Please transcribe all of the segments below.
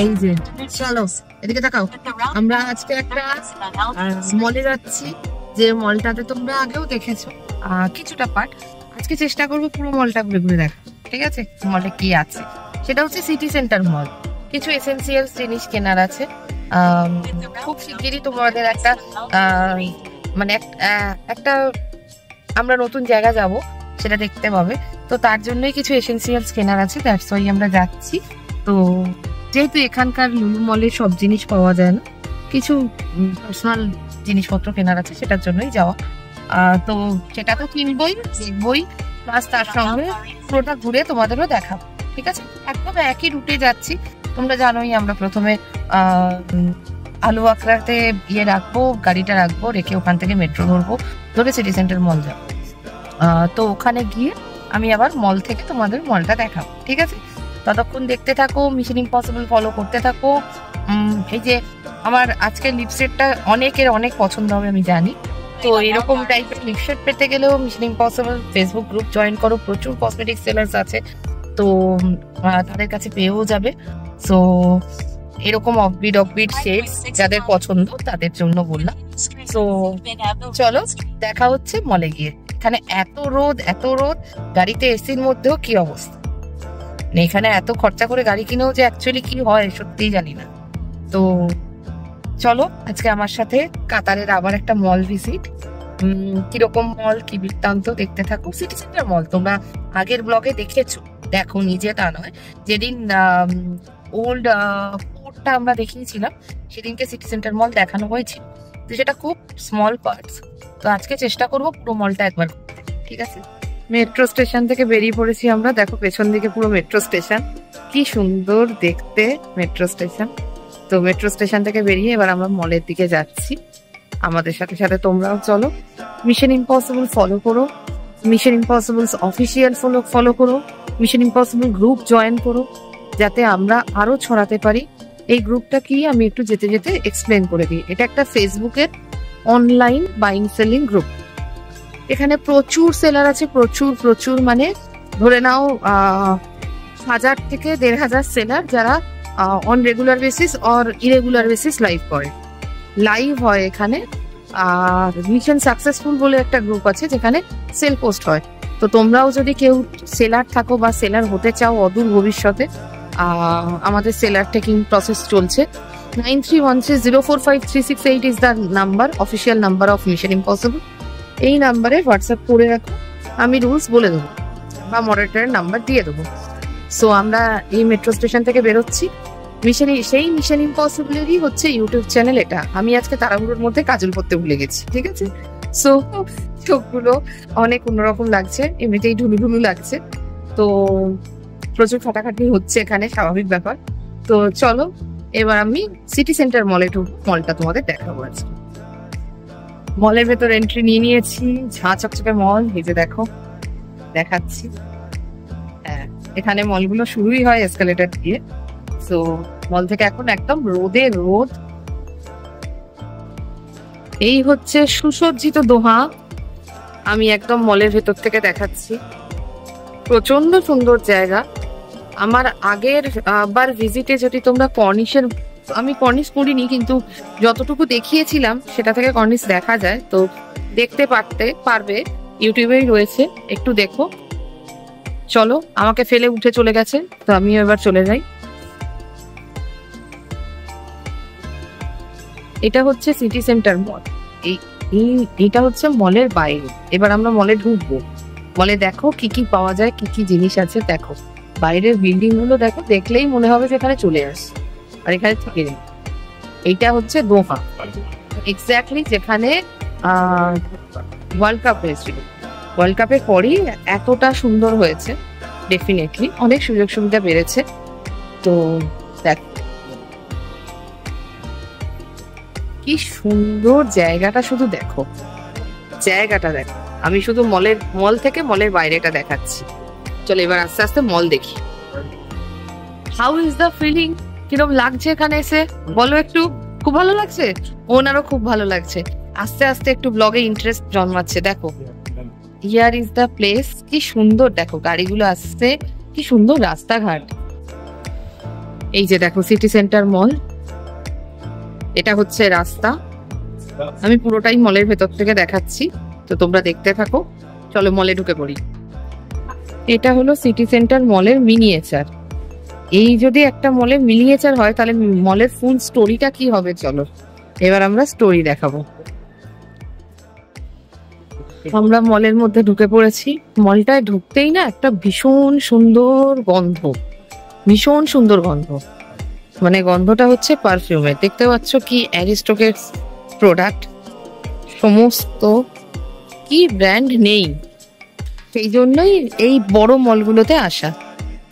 এই যে চলো এদিকে তাকাও, আমরা আজকে একটা মলে যাচ্ছি, যে মলটাতে তোমরা আগেও দেখেছো কিছুটা পার্ট। আজকে চেষ্টা করবো পুরো মলটা ঘুরে ঘুরে দেখা, ঠিক আছে? মলে কি আছে সেটা হচ্ছে সিটি সেন্টার মল। কিছু এসেন্সিয়ালস জিনিস কেনার আছে। খুব শিগগিরই তোমাদের একটা মানে একটা আমরা নতুন জায়গা যাব, সেটা দেখতে পাবে। তো তার জন্যই কিছু এসেন্সিয়ালস কেনার আছে, দ্যাটস ওয়াই আমরা যাচ্ছি। তো যেহেতু এখানকার লুলু মলে সব জিনিস পাওয়া যায় না, কিছু পার্সোনাল জিনিসপত্র কেনার আছে, সেটার জন্যই যাওয়া। তো সেটা তো কিনবই, দেখবই, প্লাস তার সঙ্গে পুরোটা ঘুরে তোমাদেরও দেখাবো, ঠিক আছে? একদম একই রুটে যাচ্ছি। তোমরা জানোই আমরা প্রথমে আলু আকরাতে রাখবো, গাড়িটা রাখবো, রেখে ওখান থেকে মেট্রো ধরবো, ধরে সিটি সেন্টার মল যাবো। তো ওখানে গিয়ে আমি আবার মল থেকে তোমাদের মলটা দেখাবো, ঠিক আছে? ততক্ষণ দেখতে থাকো, মিশন ইম্পসিবল ফলো করতে থাকো। এই যে আমার আজকের লিপস্টিকটা অনেকের অনেক পছন্দ হবে আমি জানি। তো এরকম টাইপের লিপস্টিক পেতে গেলেও mission impossible Facebook group join করো, প্রচুর কসমেটিক সেলার্স আছে, তো তাদের কাছে পেয়েও যাবে। সো এরকম অফবিট শেডস যাদের পছন্দ তাদের জন্য বললাম। তো চলো দেখা হচ্ছে মলে গিয়ে। এখানে এত রোদ, গাড়িতে এসির মধ্যেও কি অবস্থা। এখানে এত খরচা করে গাড়ি কিনেও যে অ্যাকচুয়ালি কি হয় সত্যিই জানি না। তো চলো আজকে আমার সাথে কাতারের আবার একটা মল ভিজিট। কিরকম মল, কি বৃত্তান্ত দেখতে থাকো। সিটি সেন্টার মল তোমরা আগের ব্লগে দেখেছো, দেখো নিজে তা নয়। যেদিন ওল্ড পোর্টটা আমরা দেখিয়েছিলাম সেদিনকে সিটি সেন্টার মল দেখানো হয়েছিল, তো সেটা খুব স্মল পার্টস। তো আজকে চেষ্টা করবো পুরো মলটা একবার, ঠিক আছে? মেট্রো স্টেশন থেকে বেরিয়ে পড়েছি আমরা, দেখো পেছন দিকে পুরো মেট্রো স্টেশন, কি সুন্দর দেখতে মেট্রো স্টেশন। তো মেট্রো স্টেশন থেকে বেরিয়ে এবার আমরা মলের দিকে যাচ্ছি। আমাদের সাথে সাথে তোমরাও চলো, মিশন ইম্পসিবল ফলো করো, মিশন ইম্পসিবল অফিসিয়াল ফলো করো, মিশন ইম্পসিবল গ্রুপ জয়েন করো, যাতে আমরা আরো ছড়াতে পারি। এই গ্রুপটা কি আমি একটু যেতে যেতে এক্সপ্লেন করে দিই। এটা একটা ফেসবুকের অনলাইন বাইং সেলিং গ্রুপ। এখানে প্রচুর সেলার আছে, প্রচুর মানে ধরে নাও 1000 থেকে 1500 সেলার, যারা on regular basis or irregular basis live হয় এখানে। আর মিশন সাকসেসফুল বলে একটা গ্রুপ আছে যেখানে সেল পোস্ট হয়। তো তোমরাও যদি কেউ সেলার থাকো বা সেলার হতে চাও অদূর ভবিষ্যতে, আমাদের সেলার টেকিং প্রসেস চলছে। 9316045368 is the number, official number of mission impossible. এই নাম্বারে হোয়াটসঅ্যাপ করে রাখো, আমি রুলস বলে দেবো বা মডারেটরের নাম্বার দিয়ে দেবো। সো আমরা এই মেট্রো স্টেশন থেকে বেরোচ্ছি। সেই মিশন ইম্পসিবলেরই হচ্ছে ইউটিউব চ্যানেল এটা। আমি আজকে তাড়াহুড়োর মধ্যে কাজল পরতে ভুলে গেছি, ঠিক আছে? সো চোখগুলো অনেক অন্যরকম লাগছে, এমনিতেই ঢুলু লাগছে। তো প্রচুর খাটাখাটি হচ্ছে এখানে, স্বাভাবিক ব্যাপার। তো চলো এবার আমি সিটি সেন্টার মলে ঢুকবো, মলটা তোমাদের দেখাবো আজকে। মলের ভেতর এন্ট্রি নিয়ে নিয়েছি, ঝাঁ চকচকে মল, এই যে দেখো দেখাচ্ছি। হ্যাঁ, এখানে মলগুলো শুরুই হয় এসকালেটর দিয়ে। তো মল থেকে এখন একদম রোদ। এই হচ্ছে সুসজ্জিত দোহা, আমি একদম মলের ভেতর থেকে দেখাচ্ছি। প্রচন্ড সুন্দর জায়গা। আমার আগের বার ভিজিটে যদি তোমরা আমি কর্নিশ করিনি, কিন্তু যতটুকু দেখিয়েছিলাম সেটা থেকে কর্নিশ দেখা যায়। তো দেখতে পারবে, ইউটিউবেই রয়েছে, একটু দেখো। চলো, আমাকে ফেলে উঠে চলে গেছে, তো আমিও এবার চলে যাই। এটা হচ্ছে সিটি সেন্টার মল। এইটা হচ্ছে মলের বাইরে। এবার আমরা মলে ঢুকবো। মলে দেখো কি কি পাওয়া যায়, কি কি জিনিস আছে দেখো। বাইরের বিল্ডিং গুলো দেখো, দেখলেই মনে হবে যে এখানে চলে আসে, আর এখানে থেকে নেই। এইটা হচ্ছে দোহা, এক্স্যাক্টলি যেখানে ওয়ার্ল্ড কাপ হয়েছিল। ওয়ার্ল্ড কাপের পরই এতটা সুন্দর হয়েছে, ডেফিনেটলি অনেক সুযোগ সুবিধা বেড়েছে। তো দেখ কি সুন্দর জায়গাটা, শুধু দেখো জায়গাটা দেখো। আমি শুধু মল থেকে মলের বাইরেটা দেখাচ্ছি। চলো এবার আস্তে আস্তে মল দেখি। হাউ ইজ দ্য ফিলিং, কিরকম লাগছে এখানে এসে বলো একটু? খুব ভালো লাগছে, ওনারও খুব ভালো লাগছে। আস্তে আস্তে একটু ব্লগে ইন্টারেস্ট জন্মাচ্ছে। দেখো হিয়ার ইজ দ্য প্লেস, কি সুন্দর দেখো গাড়িগুলো আসছে, কি সুন্দর রাস্তাঘাট। এই যে দেখো সিটি সেন্টার মল, এটা হচ্ছে রাস্তা। আমি পুরোটাই মলের ভেতর থেকে দেখাচ্ছি, তো তোমরা দেখতে থাকো। চলো মলে ঢুকে পড়ি। এটা হলো সিটি সেন্টার মলের মিনিয়েচার। এই যদি একটা মলের মিনিয়েচার হয় তাহলে মলের ফুল স্টোরিটা কি হবে, চলো এবার আমরা স্টোরি দেখাবো। আমরা মলের মধ্যে ঢুকে পড়েছি। মলটায় ঢুকতেই না একটা ভীষণ সুন্দর গন্ধ, ভীষণ সুন্দর গন্ধ, মানে গন্ধটা হচ্ছে পারফিউমের। দেখতে পাচ্ছ কি অ্যারিস্টোকের প্রোডাক্ট, সমস্ত কি ব্র্যান্ড নেই, সেই জন্যই এই বড় মলগুলোতে আসা,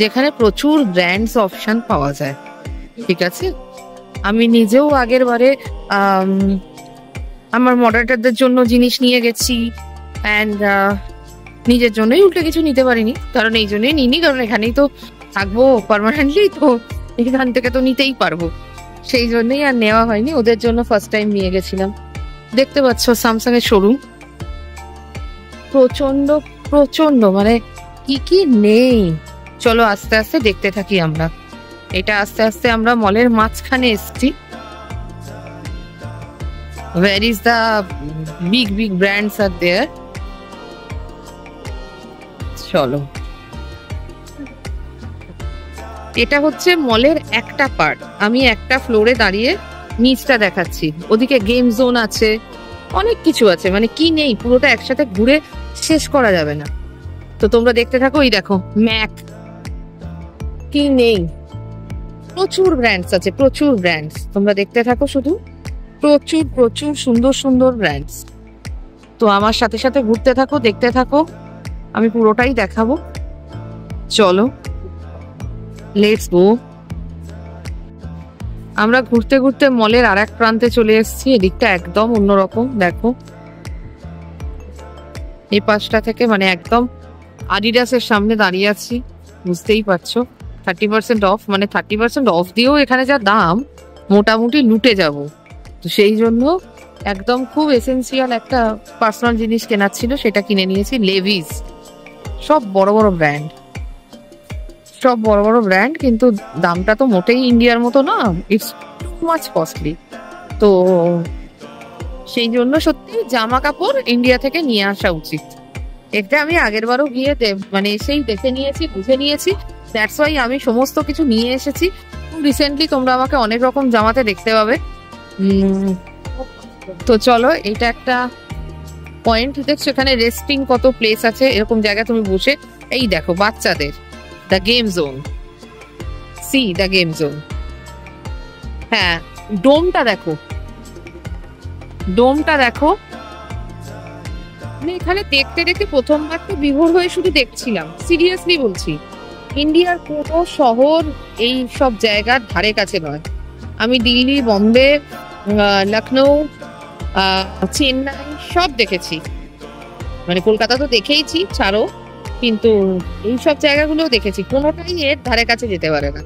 যেখানে প্রচুর ব্র্যান্ডস অপশন পাওয়া যায়। ঠিক আছে, আমি নিজেও আগের বারে আমার মডারেটরদের জন্য জিনিস নিয়ে গেছি, অ্যান্ড নিজের জন্যই উল্টে কিছু নিতে পারিনি, কারণ এই জন্যই নিইনি, কারণ এখানেই তো থাকবো পার্মানেন্টলি, তো এখান থেকে তো নিতেই পারবো, সেই জন্যই আর নেওয়া হয়নি। ওদের জন্য ফার্স্ট টাইম নিয়ে গেছিলাম। দেখতে পাচ্ছ স্যামসাং এর শোরুম, প্রচন্ড প্রচন্ড, মানে কি কি নেই। চলো আস্তে আস্তে দেখতে থাকি আমরা। এটা আস্তে আস্তে আমরা মলের মাঝখানে এসছি। Where is the big brands are there? চলো, এটা হচ্ছে মলের একটা পার্ট। আমি একটা ফ্লোরে দাঁড়িয়ে নিচটা দেখাচ্ছি। ওদিকে গেম জোন আছে, অনেক কিছু আছে, মানে কি নেই পুরোটা একসাথে ঘুরে শেষ করা যাবে না। তো তোমরা দেখতে থাকো। এই দেখো ম্যাক, কি নেই, প্রচুর ব্র্যান্ডস আছে, প্রচুর ব্র্যান্ডস। তোমরা দেখতে থাকো শুধু, প্রচুর প্রচুর সুন্দর সুন্দর ব্র্যান্ডস। তো আমার সাথে সাথে ঘুরতে থাকো, দেখতে থাকো, আমি পুরোটাই দেখাবো। চলো লেটস গো। আমরা ঘুরতে ঘুরতে মলের আর এক প্রান্তে চলে এসেছি। এদিকটা একদম অন্যরকম, দেখো এই পাশটা থেকে, মানে একদম আডিডাসের সামনে দাঁড়িয়ে আছি, বুঝতেই পারছো 30% অফ, মানে 30% অফ দিয়েও এখানে যা দাম, মোটামুটি লুটে যাব। তো সেই জন্য একদম খুব এসেন্সিয়াল একটা পার্সোনাল জিনিস কেনার ছিল, সেটা কিনে নিয়েছি। লেভিস, সব বড় বড় ব্র্যান্ড, সব বড় বড় ব্র্যান্ড, কিন্তু দামটা তো মোটেই ইন্ডিয়ার মতো না, ইটস টু মাচ কস্টলি। তো সেই জন্য সত্যি জামা কাপড় ইন্ডিয়া থেকে নিয়ে আসা উচিত। এটা আমি আগের বারও গিয়ে মানে এসেই দেখে নিয়েছি, বুঝে নিয়েছি, দ্যাটস ওয়াই আমি সমস্ত কিছু নিয়ে এসেছি। রিসেন্টলি তোমরা আমাকে অনেক রকম জামাতে দেখতে পাবে। তো চলো, এটা একটা পয়েন্ট দেখছো, এখানে রেস্টিং কত প্লেস আছে, এরকম জায়গা তুমি বসে, এই দেখো বাচ্চাদের the game zone, C the game zone. হ্যাঁ, ডোমটা দেখো, ডোমটা দেখো। আমি এখানে দেখতে দেখতে প্রথমবার তো বিভোর হয়ে শুধু দেখছিলাম, সিরিয়াসলি বলছি। ইন্ডিয়ার কোনো শহর এই সব জায়গার ধারে কাছে নয়। আমি দিল্লি, বম্বে, লখনৌ, চেন্নাই সব দেখেছি, মানে কলকাতা তো দেখেইছি ছাড়ো, কিন্তু এই সব জায়গাগুলোও দেখেছি, কোনোটাই এর ধারে কাছে যেতে পারে না।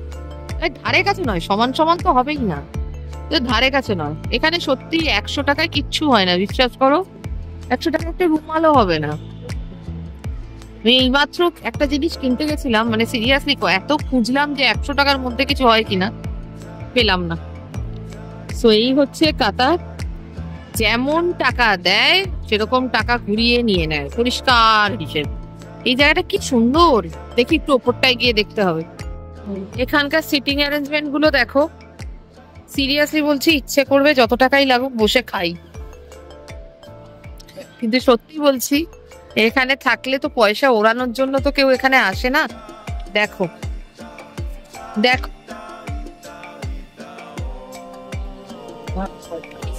ধারে কাছে নয়, সমান সমান তো হবেই না, ধারে কাছে নয়। এখানে সত্যি 100 টাকায় কিচ্ছু হয় না, বিশ্বাস করো। 100 টাকা একটা রুমালও হবে না। আমি এইমাত্র একটা জিনিস কিনতে গেছিলাম, মানে সিরিয়াসলি এত খুঁজলাম যে 100 টাকার মধ্যে কিছু হয় কিনা, পেলাম না। সো এই হচ্ছে কাতার, যেমন টাকা দেয় সেরকম টাকা ঘুরিয়ে নিয়ে নেয়, পরিষ্কার হিসেব। এই জায়গাটা কি সুন্দর, দেখি একটু ওপরটায় গিয়ে দেখতে হবে। এখানকার সিটিং অ্যারেঞ্জমেন্ট গুলো দেখো, সিরিয়াসলি বলছি, ইচ্ছে করবে যত টাকাই লাগুক বসে খাই। কিন্তু সত্যি বলছি, এখানে থাকলে তো পয়সা ওড়ানোর জন্য তো কেউ এখানে আসে না। দেখো দেখো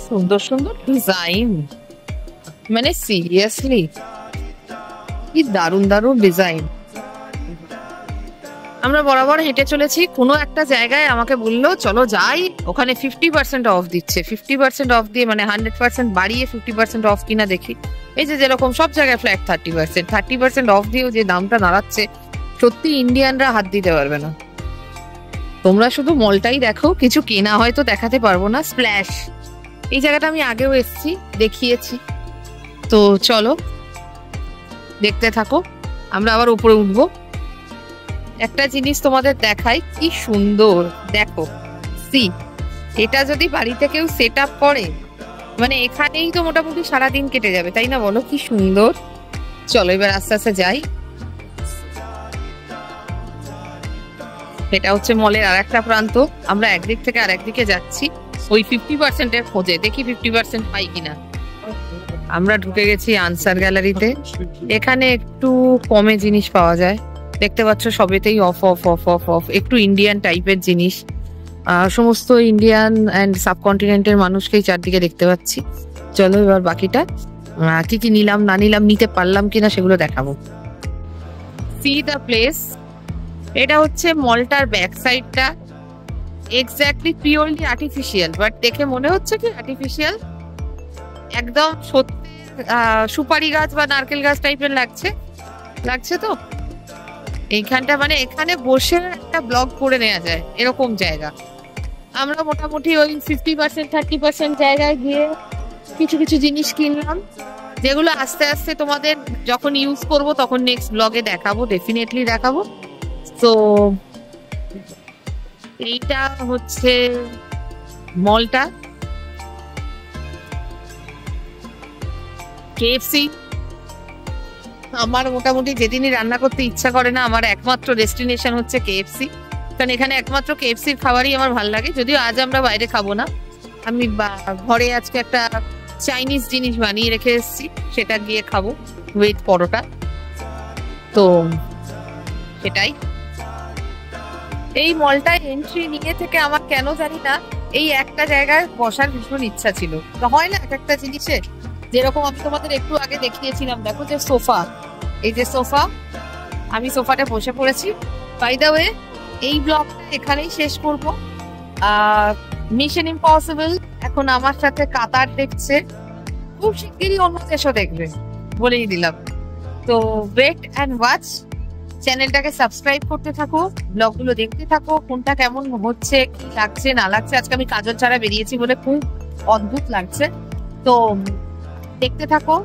সুন্দর সুন্দর ডিজাইন, মানে সিরিয়াসলি কি দারুণ দারুণ ডিজাইন। আমরা বরাবর হেঁটে চলেছি, কোনো একটা জায়গায় আমাকে বললো চলো যাই, ওখানে 50% অফ দিচ্ছে। 50% অফ দিয়ে মানে 100% বাড়িয়ে 50% অফ কিনা দেখি। এই যে যেরকম সব জায়গায় ফ্ল্যাট 30% অফ দিয়েও যে দামটা দাঁড়াচ্ছে, সত্যি ইন্ডিয়ানরা হাত দিতে পারবে না। তোমরা শুধু মলটাই দেখো, কিছু কেনা হয়তো দেখাতে পারবো না। স্প্ল্যাশ, এই জায়গাটা আমি আগেও এসেছি, দেখিয়েছি। তো চলো দেখতে থাকো, আমরা আবার উপরে উঠবো। একটা জিনিস তোমাদের দেখাই, কি সুন্দর দেখো। সি, এটা যদি বাড়িতে কেউ সেট আপ করে, মানে এখানেই তো মোটামুটি সারাদিন কেটে যাবে, তাই না বলো? কি সুন্দর। চলো এবার আস্তে আস্তে যাই। এটা হচ্ছে মলের আর একটা প্রান্ত, আমরা একদিক থেকে আর একদিকে যাচ্ছি ওই 50% খোঁজে, দেখি 50% পাই কিনা। আমরা ঢুকে গেছি আনসার গ্যালারিতে। এখানে একটু কমে জিনিস পাওয়া যায়, দেখতে পাচ্ছ সবেতেই of of of of of, একটু ইন্ডিয়ান টাইপের জিনিস। সমস্ত ইন্ডিয়ান অ্যান্ড সাবকন্টিনেন্টের মানুষকেই চারদিকে দেখতে পাচ্ছি। চলো এবার বাকিটা কি কি নিলাম না নিলাম, নিতে পারলাম কিনা সেগুলো দেখাবো। C the place. এটা হচ্ছে মলটার ব্যাক সাইডটা, এক্স্যাক্টলি পিওরলি আর্টিফিশিয়াল, বাট দেখে মনে হচ্ছে কি আর্টিফিশিয়াল, একদম সত্যি সুপারি গাছ বা নারকেল গাছ টাইপের লাগছে, লাগছে তো। এইখানটা মানে এখানে বসে একটা ব্লগ করে নেওয়া যায় এরকম জায়গা। আমরা মোটামুটি ওই 50% 30% জায়গায় গিয়ে কিছু কিছু জিনিস কিনলাম, যেগুলো আস্তে আস্তে তোমাদের যখন ইউজ করব তখন নেক্সট ব্লগে দেখাবো, ডেফিনেটলি দেখাবো। তো এইটা হচ্ছে মলটা। কেএফসি আমার মোটামুটি যেদিনই রান্না করতে ইচ্ছা করে না, আমার একমাত্র ডেস্টিনেশন হচ্ছে কেএফসি, কারণ এখানে একমাত্র কেএফসির খাবারই আমার ভালো লাগে। যদিও আজ আমরা বাইরে খাবো না, আমি ঘরে আজকে একটা চাইনিজ জিনিস বানিয়ে রেখে এসেছি, সেটা গিয়ে খাবো, উইথ পরোটা। তো সেটাই। এই মলটায় এন্ট্রি নিয়ে থেকে আমার কেন জানি না এই একটা জায়গায় বসার ভীষণ ইচ্ছা ছিল। তো হয় না এক একটা জিনিসে, যেরকম আমি তোমাদের একটু আগে দেখিয়েছিলাম, দেখো যে সোফা, এই যে সোফা, আমি সোফাটা বসে পড়েছি। বাই দ্য ওয়ে, এই ব্লগটা এখানেই শেষ করব। মিশন ইম্পসিবল এখন আমার সাথে কাতার দেখছে, খুব শিগগিরই অন্য দেশও দেখবে, বলেই দিলাম। তো ওয়েট অ্যান্ড ওয়াচ, চ্যানেলটাকে সাবস্ক্রাইব করতে থাকো, ব্লগগুলো দেখতে থাকো, কোনটা কেমন হচ্ছে, কি লাগছে না লাগছে। আজকে আমি কাজল ছাড়া বেরিয়েছি বলে খুব অদ্ভুত লাগছে। তো দেখতে থাকো,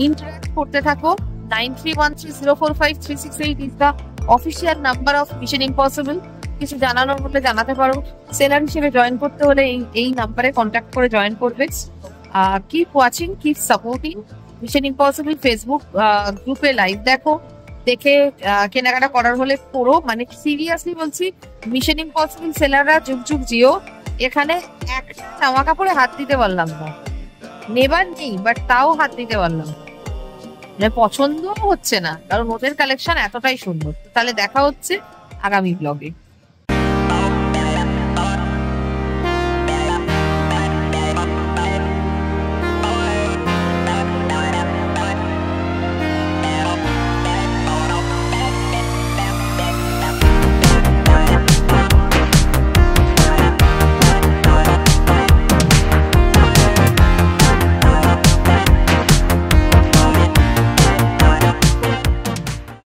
ইন্টারেক্ট করতে থাকো। 9313045368 is the official number of mission impossible. কিছু জানানোর হলে জানাতে পারো, সেলার হিসেবে জয়েন করতে হলে এই নাম্বারে কন্ট্যাক্ট করে জয়েন করবে। Keep watching, keep supporting mission impossible. Facebook গ্রুপে লাইভ দেখো, দেখে কেনাকাটা করার হলে করো। মানে সিরিয়াসলি বলছি, মিশন ইম্পসিবল সেলাররা যুগ যুগ জিও। এখানে একটা জামা কাপড়ে হাত দিতে পারলাম না, নেবার নেই, বাট তাও হাত দিতে পারলাম, মানে পছন্দ হচ্ছে না, কারণ ওদের কালেকশন এতটাই সুন্দর। তাহলে দেখা হচ্ছে আগামী ব্লগে।